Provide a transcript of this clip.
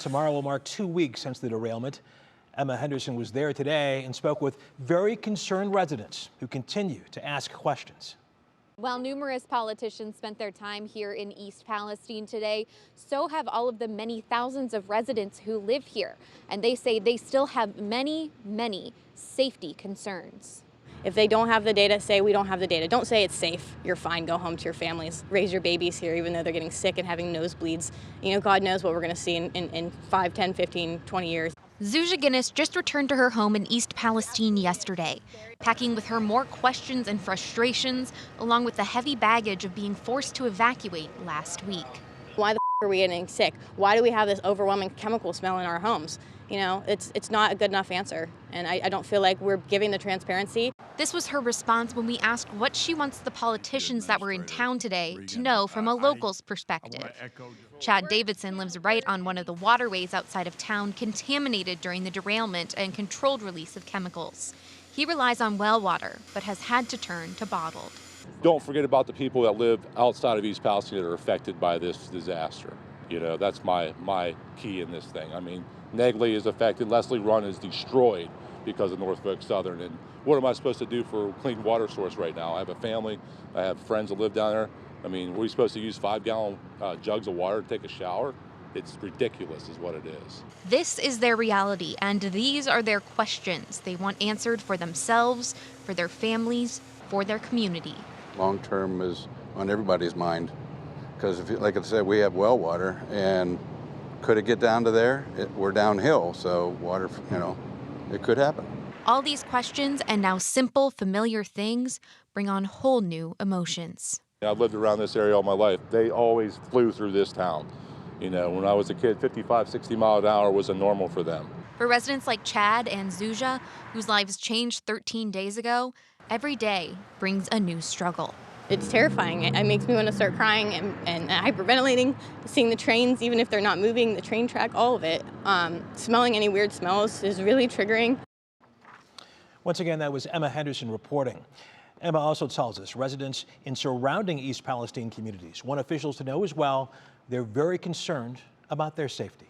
Tomorrow will mark 2 weeks since the derailment. Emma Henderson was there today and spoke with very concerned residents who continue to ask questions. While numerous politicians spent their time here in East Palestine today, so have all of the many thousands of residents who live here. And they say they still have many safety concerns. If they don't have the data, say we don't have the data. Don't say it's safe. You're fine. Go home to your families. Raise your babies here, even though they're getting sick and having nosebleeds. You know, God knows what we're going to see in 5, 10, 15, 20 years. Zsuzsa Gynes just returned to her home in East Palestine yesterday, packing with her more questions and frustrations, along with the heavy baggage of being forced to evacuate last week. Why the are we getting sick? Why do we have this overwhelming chemical smell in our homes? You know, it's not a good enough answer, and I don't feel like we're giving the transparency. This was her response when we asked what she wants the politicians that were in town today to know from a local's perspective. Chad Davidson lives right on one of the waterways outside of town contaminated during the derailment and controlled release of chemicals. He relies on well water, but has had to turn to bottled. Don't forget about the people that live outside of East Palestine that are affected by this disaster. You know, that's my key in this thing. I mean, Negley is affected, Leslie Run is destroyed because of Norfolk Southern. And what am I supposed to do for a clean water source right now? I have a family, I have friends that live down there. I mean, were we supposed to use 5-gallon jugs of water to take a shower? It's ridiculous is what it is. This is their reality, and these are their questions they want answered for themselves, for their families, for their community. Long term is on everybody's mind, because like I said, we have well water, and could it get down to there? We're downhill, so water, you know, it could happen. All these questions and now simple, familiar things bring on whole new emotions. I've lived around this area all my life. They always flew through this town. You know, when I was a kid, 55, 60 miles an hour was a normal for them. For residents like Chad and Zsuzsa, whose lives changed 13 days ago, every day brings a new struggle. It's terrifying. It makes me want to start crying and hyperventilating, seeing the trains, even if they're not moving, the train track, all of it. Smelling any weird smells is really triggering. Once again, that was Emma Henderson reporting. Emma also tells us residents in surrounding East Palestine communities want officials to know as well they're very concerned about their safety.